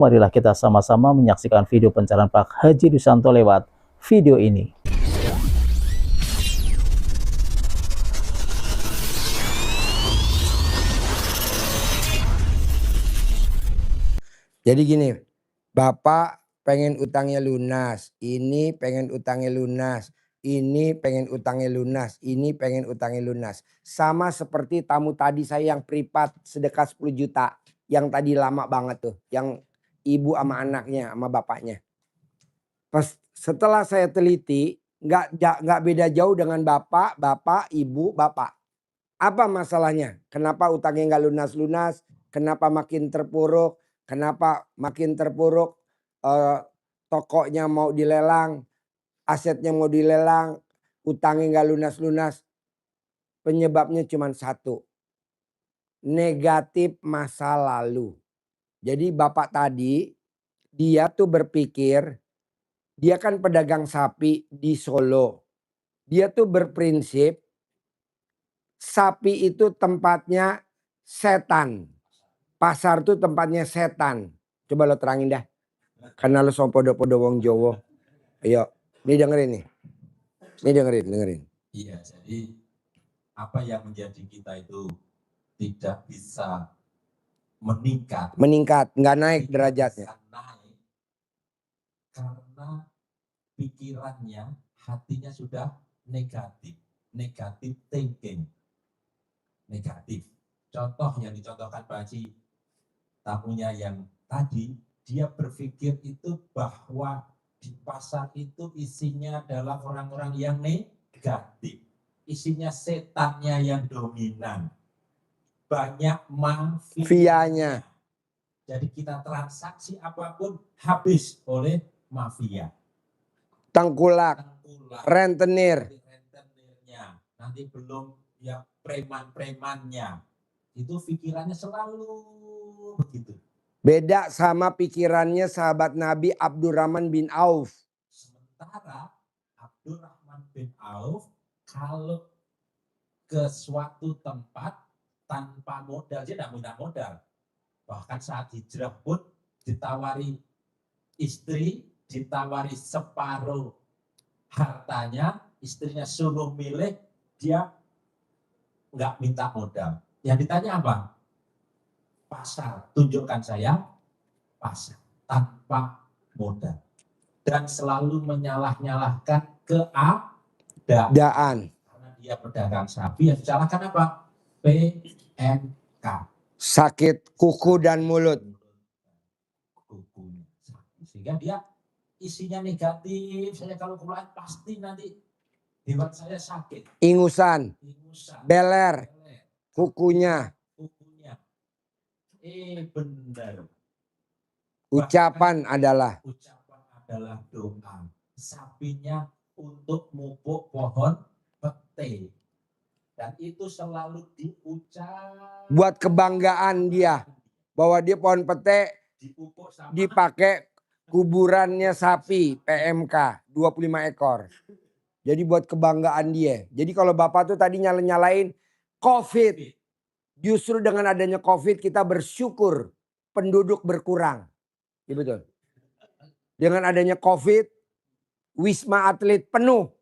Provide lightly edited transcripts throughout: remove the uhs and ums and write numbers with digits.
Marilah kita sama-sama menyaksikan video pencalonan Pak Haji Dusanto lewat video ini. Jadi gini, Bapak pengen utangnya lunas, ini pengen utangnya lunas, ini pengen utangnya lunas, ini pengen utangnya lunas. Sama seperti tamu tadi saya yang privat sedekah 10 juta. Yang tadi lama banget tuh, yang ibu sama anaknya sama bapaknya. Pas setelah saya teliti, nggak beda jauh dengan bapak, ibu, bapak. Apa masalahnya? Kenapa utangnya nggak lunas-lunas? Kenapa makin terpuruk? Kenapa makin terpuruk? Tokonya mau dilelang, asetnya mau dilelang, utangnya nggak lunas-lunas. Penyebabnya cuma satu, negatif masa lalu. Jadi bapak tadi, dia tuh berpikir, dia kan pedagang sapi di Solo. Dia tuh berprinsip, sapi itu tempatnya setan. Pasar tuh tempatnya setan. Coba lo terangin dah. Karena lo sama podo-podo wong Jowo. Ayo, ini dengerin nih. Ini dengerin. Iya, jadi apa yang menjadi kita itu tidak bisa meningkat. Meningkat, nggak naik derajatnya. Bisa naik karena pikirannya, hatinya sudah negatif. Negatif thinking. Negatif. Contoh yang dicontohkan Pak Haji, tamunya yang tadi, dia berpikir itu bahwa di pasar itu isinya adalah orang-orang yang negatif. Isinya setannya yang dominan. Banyak mafianya. Jadi kita transaksi apapun habis oleh mafia. Tengkulak, rentenir. Rentenirnya. Nanti belum ya preman-premannya. Itu pikirannya selalu begitu. Beda sama pikirannya sahabat Nabi Abdurrahman bin Auf. Sementara Abdurrahman bin Auf kalau ke suatu tempat tanpa modal, dia tidak minta modal. Bahkan saat hijrah pun ditawari istri, ditawari separuh hartanya, istrinya suruh milih, dia nggak minta modal. Yang ditanya apa? Pasar, tunjukkan saya pasar tanpa modal. Dan selalu menyalah-nyalahkan keadaan. Karena dia pedagang sapi, yang disalahkan apa? PMK. Sakit kuku dan mulut. Kukunya. Sehingga dia isinya negatif. Saya kalau keluar pasti nanti hewan saya sakit. Ingusan. Beler. Kukunya. Benar. Ucapan adalah doa. Sapinya untuk mupuk pohon pete. Dan itu selalu diucap. Buat kebanggaan dia. Bahwa dia pohon pete dipakai kuburannya sapi PMK 25 ekor. Jadi buat kebanggaan dia. Jadi kalau Bapak tuh tadi nyalain COVID. Justru dengan adanya COVID kita bersyukur penduduk berkurang. Ya betul. Dengan adanya COVID, Wisma Atlet penuh.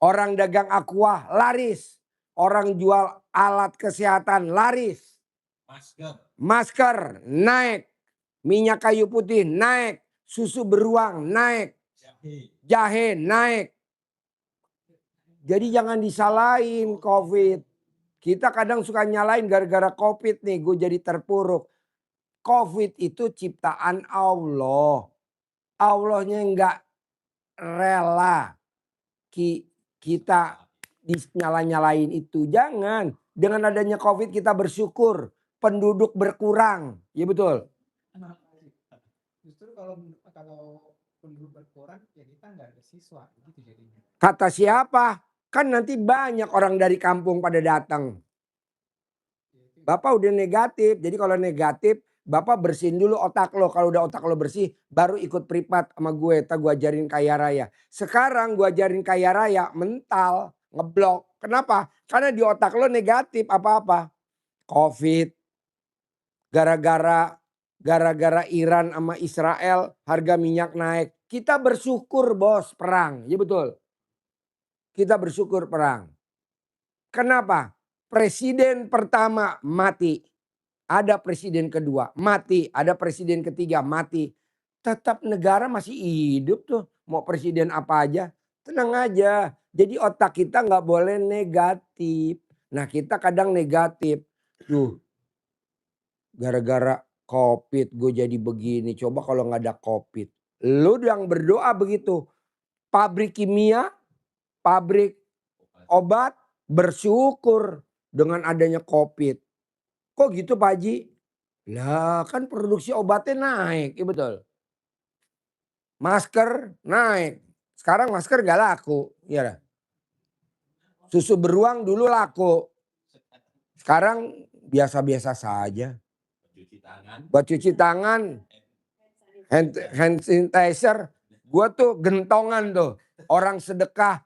Orang dagang aqua laris. Orang jual alat kesehatan laris. Masker naik. Minyak kayu putih naik. Susu beruang naik. Jahe naik. Jadi jangan disalahin COVID. Kita kadang suka nyalain gara-gara COVID nih gue jadi terpuruk. COVID itu ciptaan Allah. Allahnya nggak rela kita dinyala-nyalain itu. Jangan. Dengan adanya COVID kita bersyukur. Penduduk berkurang. Ya betul. Justru kalau penduduk berkurang ya kita nggak ada siswa gitu jadinya. Kata siapa? Kan nanti banyak orang dari kampung pada datang. Bapak udah negatif. Jadi kalau negatif, Bapak bersihin dulu otak lo. Kalau udah otak lo bersih, baru ikut privat sama gue. Gue ajarin kaya raya. Sekarang gue ajarin kaya raya, mental, ngeblok. Kenapa? Karena di otak lo negatif apa-apa. COVID. Gara-gara Gara-gara Iran sama Israel harga minyak naik. Kita bersyukur bos perang. Ya betul. Kita bersyukur perang. Kenapa? Presiden pertama mati. Ada presiden kedua mati. Ada presiden ketiga mati. Tetap negara masih hidup tuh. Mau presiden apa aja. Tenang aja. Jadi otak kita nggak boleh negatif. Nah kita kadang negatif. Tuh. Gara-gara COVID gue jadi begini. Coba kalau nggak ada COVID. Lu yang berdoa begitu. Pabrik kimia, pabrik obat bersyukur dengan adanya COVID. Kok gitu Pak Haji? Lah kan produksi obatnya naik. Iya betul. Masker naik. Sekarang masker gak laku. Iya. Susu beruang dulu laku. Sekarang biasa-biasa saja. Cuci tangan. Buat cuci tangan. Hand sanitizer. Gue tuh gentongan tuh. Orang sedekah.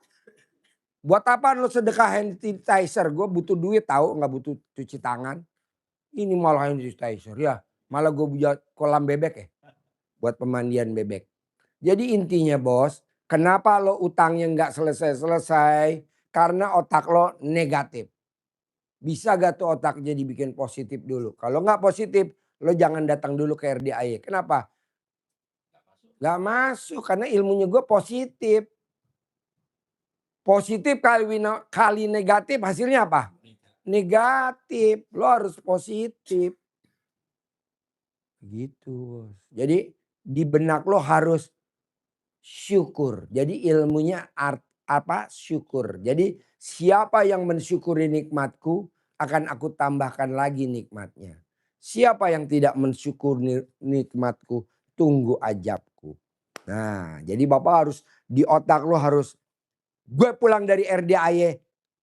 Buat apa lo sedekah hand sanitizer? Gue butuh duit tahu, nggak butuh cuci tangan. Ini malah hand sanitizer ya. Malah gue buat kolam bebek ya. Buat pemandian bebek. Jadi intinya bos, kenapa lo utangnya nggak selesai-selesai? Karena otak lo negatif. Bisa gak tuh otak jadi bikin positif dulu? Kalau nggak positif, lo jangan datang dulu ke RDAY. Kenapa? Gak masuk karena ilmunya gue positif. Positif kali negatif hasilnya apa? Negatif. Lo harus positif. Gitu. Jadi di benak lo harus syukur. Jadi ilmunya syukur. Jadi siapa yang mensyukuri nikmatku akan aku tambahkan lagi nikmatnya. Siapa yang tidak mensyukuri nikmatku tunggu ajabku. Nah jadi Bapak harus di otak lo harus gue pulang dari RDAY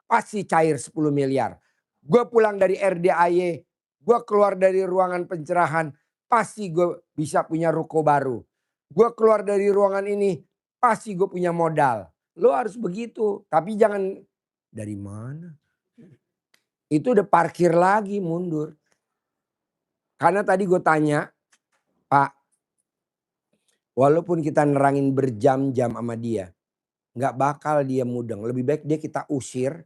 pasti cair 10 miliar. Gue pulang dari RDAY, gue keluar dari ruangan pencerahan, pasti gue bisa punya ruko baru. Gue keluar dari ruangan ini, pasti gue punya modal. Lo harus begitu, tapi jangan dari mana? Itu udah parkir lagi mundur. Karena tadi gue tanya, Pak, walaupun kita nerangin berjam-jam sama dia, nggak bakal dia mudeng. Lebih baik dia kita usir.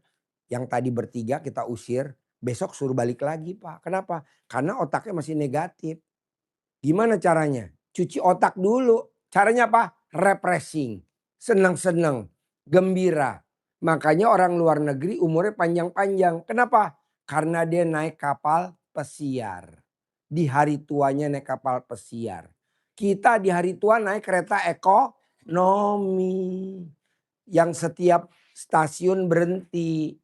Yang tadi bertiga kita usir. Besok suruh balik lagi Pak. Kenapa? Karena otaknya masih negatif. Gimana caranya? Cuci otak dulu. Caranya apa? Refreshing. Senang-senang. Gembira. Makanya orang luar negeri umurnya panjang-panjang. Kenapa? Karena dia naik kapal pesiar. Di hari tuanya naik kapal pesiar. Kita di hari tua naik kereta ekonomi. Yang setiap stasiun berhenti.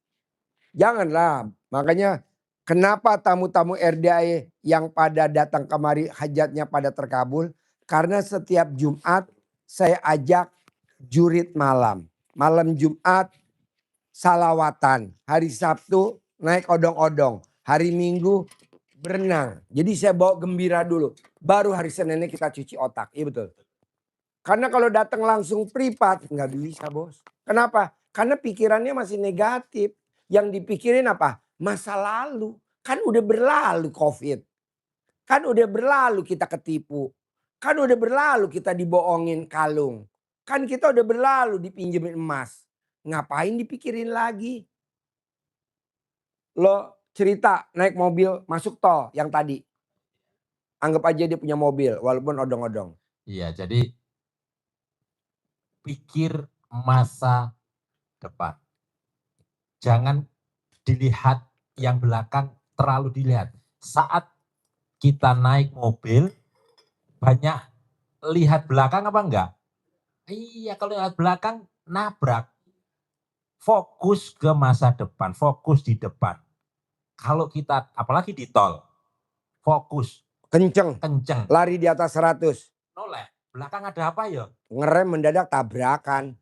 Janganlah. Makanya kenapa tamu-tamu RDAY yang pada datang kemari hajatnya pada terkabul. Karena setiap Jumat saya ajak jurit malam. Malam Jumat salawatan. Hari Sabtu naik odong-odong. Hari Minggu berenang. Jadi saya bawa gembira dulu. Baru hari Seninnya kita cuci otak. Iya betul. Karena kalau datang langsung privat nggak bisa bos. Kenapa? Karena pikirannya masih negatif. Yang dipikirin apa? Masa lalu. Kan udah berlalu COVID. Kan udah berlalu kita ketipu. Kan udah berlalu kita dibohongin kalung. Kan kita udah berlalu dipinjemin emas. Ngapain dipikirin lagi? Lo cerita naik mobil masuk tol yang tadi. Anggap aja dia punya mobil walaupun odong-odong. Iya, jadi pikir masa depan. Jangan dilihat yang belakang terlalu dilihat. Saat kita naik mobil, banyak lihat belakang apa enggak? Iya, kalau lihat belakang nabrak. Fokus ke masa depan, fokus di depan. Kalau kita, apalagi di tol, fokus, Kenceng. kenceng, Lari di atas 100. noleh. Belakang ada apa ya? Ngerem mendadak tabrakan.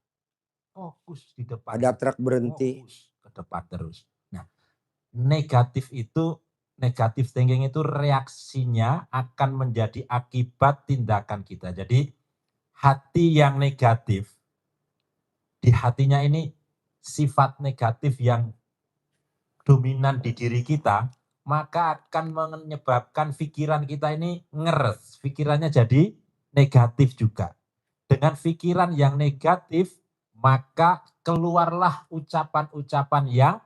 Fokus di depan. Ada truk berhenti. Fokus ke depan terus. Nah, negatif thinking itu reaksinya akan menjadi akibat tindakan kita. Jadi hati yang negatif, di hatinya ini sifat negatif yang dominan di diri kita, maka akan menyebabkan pikiran kita ini ngeres. Pikirannya jadi negatif juga. Dengan pikiran yang negatif, maka keluarlah ucapan-ucapan yang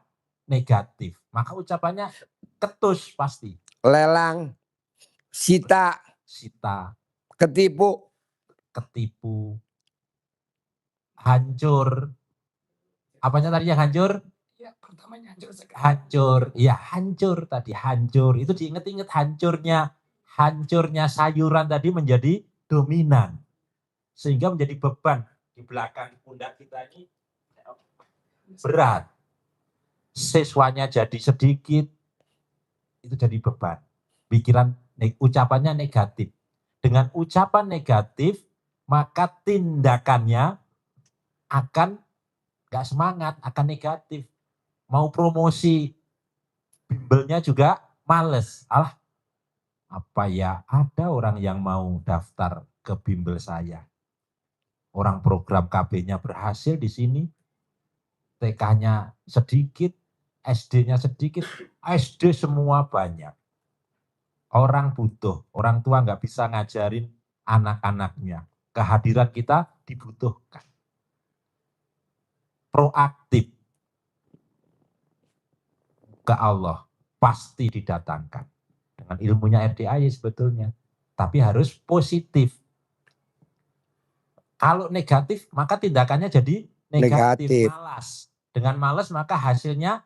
negatif. Maka ucapannya ketus pasti. Lelang, sita, Sita, ketipu, ketipu, hancur. Apanya tadi yang hancur? Ya, pertamanya hancur sekali. Hancur, iya hancur tadi, hancur. Itu diinget-inget hancurnya sayuran tadi menjadi dominan. Sehingga menjadi beban di belakang pundak kita ini berat. Siswanya jadi sedikit, itu jadi beban. Pikiran, ucapannya negatif. Dengan ucapan negatif, maka tindakannya akan gak semangat, akan negatif. Mau promosi bimbelnya juga males. Alah, apa ya, ada orang yang mau daftar ke bimbel saya. Orang program KB-nya berhasil di sini, TK-nya sedikit, SD-nya sedikit, SD semua banyak. Orang butuh, orang tua nggak bisa ngajarin anak-anaknya. Kehadiran kita dibutuhkan. Proaktif ke Allah pasti didatangkan. Dengan ilmunya RDAY sebetulnya. Tapi harus positif. Kalau negatif, maka tindakannya jadi negatif. Malas. Dengan malas maka hasilnya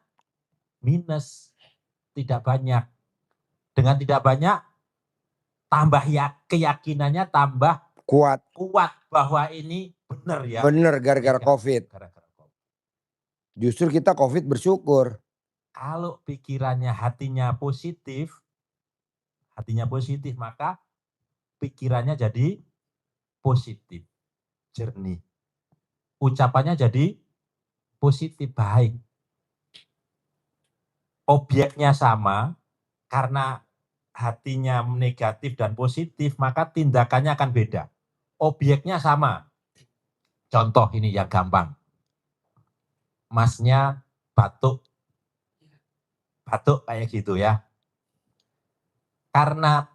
minus. Tidak banyak. Dengan tidak banyak, tambah keyakinannya tambah kuat. Bahwa ini benar ya. Benar gara-gara COVID. Justru kita COVID bersyukur. Kalau pikirannya, hatinya positif, maka pikirannya jadi positif, jernih. Ucapannya jadi positif, baik. Objeknya sama, karena hatinya negatif dan positif, maka tindakannya akan beda. Objeknya sama. Contoh ini yang gampang. Masnya batuk kayak gitu ya. Karena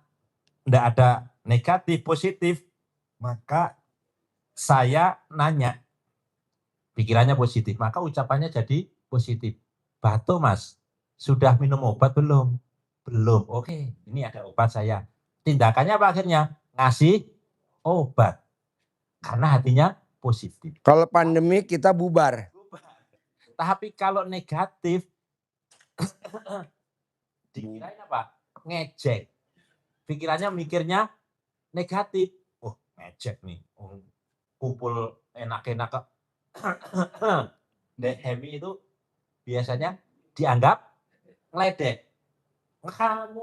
tidak ada negatif, positif, maka saya nanya, pikirannya positif, maka ucapannya jadi positif. Batuk mas, sudah minum obat belum? Belum, oke, ini ada obat saya. Tindakannya apa akhirnya? Ngasih obat. Karena hatinya positif. Kalau pandemi kita bubar. Tapi kalau negatif, dikirain apa? Ngejek. Pikirannya mikirnya negatif. Oh, ngejek nih. Oh, kumpul enak-enak ke Hemi itu biasanya dianggap ngeledek. Kamu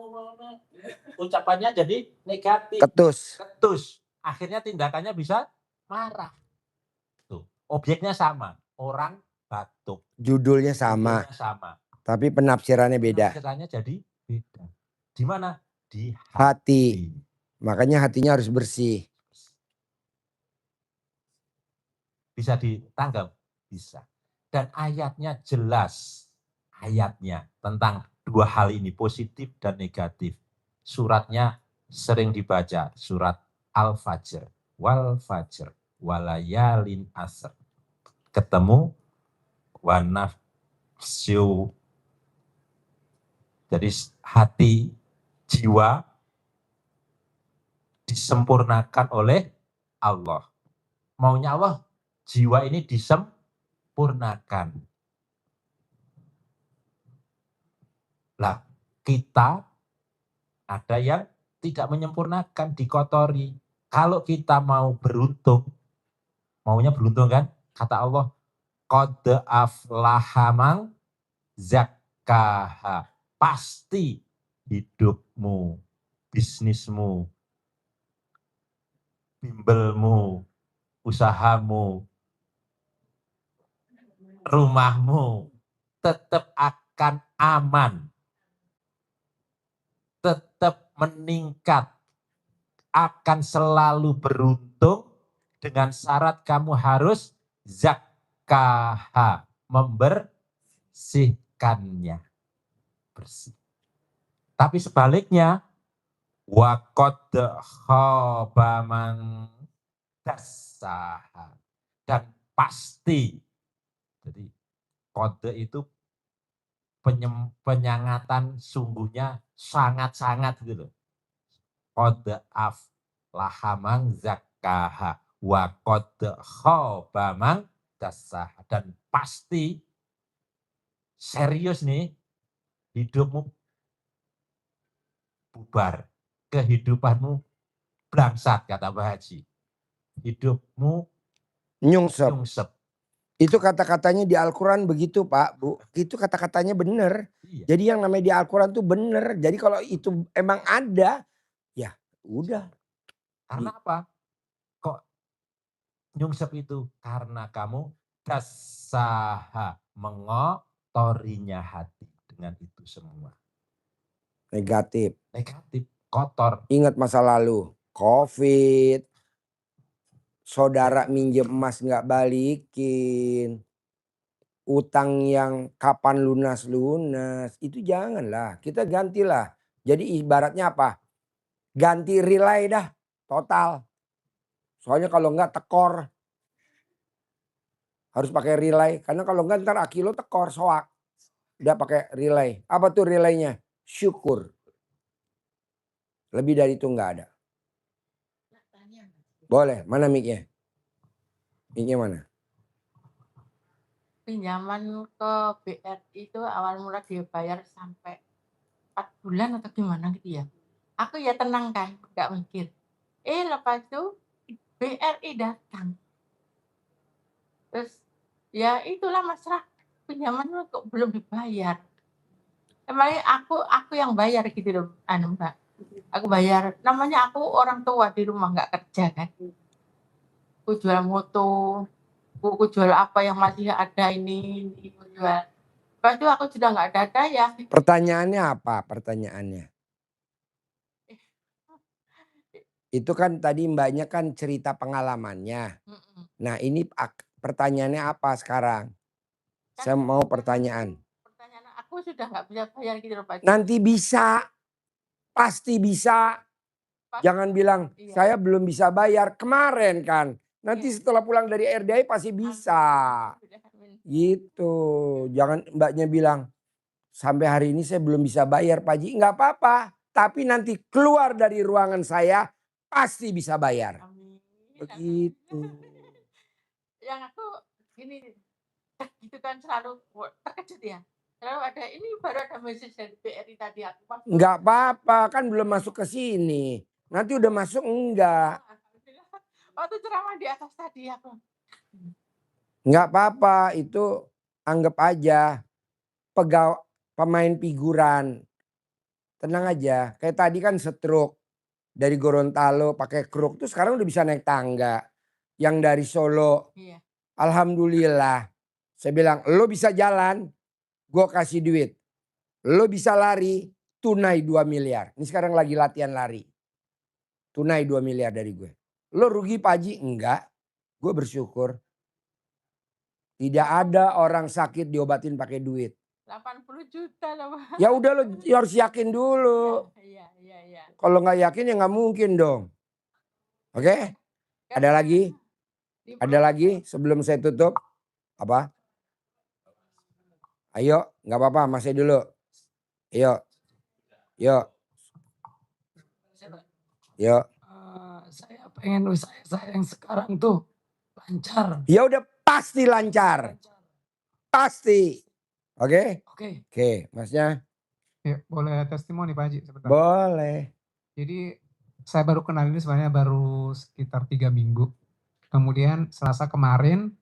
ucapannya jadi negatif. Ketus. Akhirnya tindakannya bisa marah. Tuh, objeknya sama. Orang batuk. Judulnya sama. Tapi penafsirannya beda. Penafsirannya jadi beda. Di mana? Di hati. Makanya hatinya harus bersih. Bisa ditangkap? Bisa. Dan ayatnya jelas. Ayatnya tentang dua hal ini, positif dan negatif. Suratnya sering dibaca. Surat Al-Fajr. Wal Fajr. Walayalin asr. Ketemu wanafsyu. Jadi hati, jiwa disempurnakan oleh Allah. Maunya Allah, jiwa ini disempurnakan. Lah, kita ada yang tidak menyempurnakan, dikotori. Kalau kita mau beruntung, maunya beruntung kan? Kata Allah, qad aflaha man zakkaha. Pasti hidupmu, bisnismu, bimbelmu, usahamu, rumahmu tetap akan aman, tetap meningkat, akan selalu beruntung dengan syarat kamu harus zakkaha, membersihkannya. Bersih. Tapi sebaliknya, wa qad khaba man dassaha. Dan pasti. Jadi kode itu penyangatan sungguhnya sangat-sangat gitu loh. Qad aflaha man zakkaha wa qad khaba man dassaha. Dan pasti serius nih hidupmu bubar, kehidupanmu bangsat kata Pak Haji. Hidupmu Nyungsep. nyungsep. Itu kata-katanya di Al-Quran begitu Pak, Bu. Itu kata-katanya bener. Iya. Jadi yang namanya di Al-Quran tuh bener. Jadi kalau itu emang ada, ya udah. Karena apa? Kok nyungsep itu? Karena kamu dasaha, mengotorinya hati dengan itu semua. Negatif. Negatif, kotor. Ingat masa lalu, COVID, saudara minjem emas nggak balikin, utang yang kapan lunas-lunas, itu janganlah. Kita gantilah. Jadi ibaratnya apa? Ganti relay dah, total. Soalnya kalau nggak tekor. Harus pakai relay. Karena kalau nggak ntar aki lo tekor, soak. Udah pakai relay. Apa tuh relaynya? Syukur. Lebih dari itu nggak ada. Boleh, mana mic-nya? Mic-nya mana? Pinjaman ke BRI itu awal mula dibayar sampai 4 bulan atau gimana gitu ya. Aku ya tenang kan, nggak mikir. Lepas itu BRI datang. Terus ya itulah masalah pinjaman kok belum dibayar. Emangnya aku yang bayar gitu loh, Mbak. Aku bayar, namanya aku orang tua di rumah nggak kerja kan. Aku jual moto, aku jual apa yang masih ada ini aku jual. Lepas itu aku sudah nggak ada daya. Pertanyaannya apa? Pertanyaannya. Itu kan tadi mbaknya kan cerita pengalamannya. Nah ini pertanyaannya apa sekarang? Saya mau pertanyaan. Pertanyaan aku sudah nggak bisa bayar gitu loh Pak. Nanti bisa. Pasti bisa. Jangan bilang saya belum bisa bayar. Kemarin kan. Nanti setelah pulang dari RDI pasti bisa. Gitu. Jangan mbaknya bilang sampai hari ini saya belum bisa bayar Pak Haji. Enggak apa-apa. Tapi nanti keluar dari ruangan saya pasti bisa bayar. Amin. Begitu. Yang aku gini gitu kan selalu terkejut ya. Selalu ada ini baru ada message dari BRI tadi aku. Enggak apa-apa kan belum masuk ke sini. Nanti udah masuk enggak. Waktu ceramah di atas tadi aku. Enggak apa-apa itu anggap aja pemain figuran. Tenang aja. Kayak tadi kan stroke. Dari Gorontalo pakai kruk tuh sekarang udah bisa naik tangga. Yang dari Solo. Iya. Alhamdulillah. Saya bilang lo bisa jalan. Gue kasih duit. Lo bisa lari. Tunai 2 miliar. Ini sekarang lagi latihan lari. Tunai 2 miliar dari gue. Lo rugi Pak Haji? Enggak. Gue bersyukur. Tidak ada orang sakit diobatin pakai duit. 80 juta loh Pak. Ya udah lo harus yakin dulu. Iya. Kalau nggak yakin ya nggak mungkin dong. Oke? Ada lagi? Ada lagi sebelum saya tutup? Apa? Ayo, nggak apa-apa, masih dulu. Ayo. Yuk. Saya pengen usaha saya yang sekarang tuh lancar. Ya udah pasti lancar. Pasti. Oke? Oke, Masnya. Ya, boleh testimoni Pak Haji sebentar. Boleh. Jadi saya baru kenal ini sebenarnya baru sekitar 3 minggu. Kemudian Selasa kemarin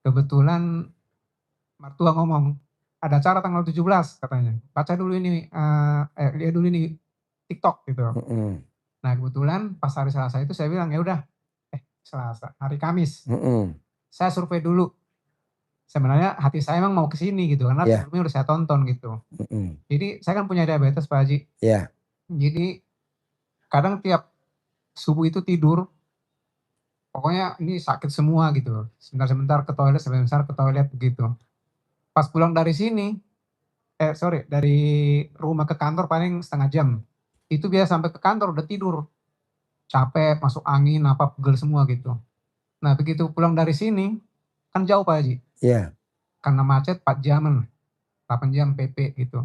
kebetulan mertua ngomong ada acara tanggal 17 katanya. Baca dulu ini, lihat dulu ini TikTok gitu. Nah kebetulan pas hari Selasa itu saya bilang ya udah, Selasa, hari Kamis. Saya survei dulu. Sebenarnya hati saya emang mau ke sini gitu karena sebelumnya udah saya tonton gitu. Jadi saya kan punya diabetes Pak Haji. Jadi kadang tiap subuh itu tidur, pokoknya ini sakit semua gitu. Sebentar-sebentar ke toilet, sebentar ke toilet begitu. Pas pulang dari sini, dari rumah ke kantor paling setengah jam. Itu biasa sampai ke kantor udah tidur. Capek, masuk angin, apa pegel semua gitu. Nah begitu pulang dari sini, kan jauh Pak Haji. Iya. Karena macet 4 jaman, 8 jam PP gitu.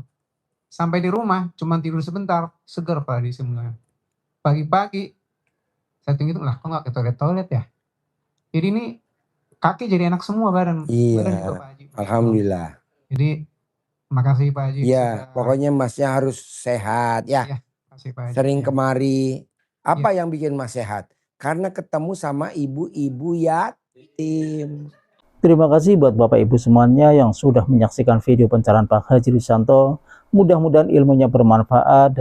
Sampai di rumah, cuman tidur sebentar, seger Pak Haji semuanya. Pagi-pagi, saya tunggu lah, kok nggak ke toilet ya? Jadi ini kaki jadi enak semua badan. Iya. Badan juga Pak Haji. Alhamdulillah. Jadi makasih Pak Haji. Iya, sudah- pokoknya Masnya harus sehat ya. Iya, makasih Pak Haji. Sering Ya. kemari. Apa yang bikin Mas sehat? Karena ketemu sama ibu-ibu yatim. Terima kasih buat Bapak Ibu semuanya yang sudah menyaksikan video pencerahan Pak Haji Rudianto. Mudah-mudahan ilmunya bermanfaat.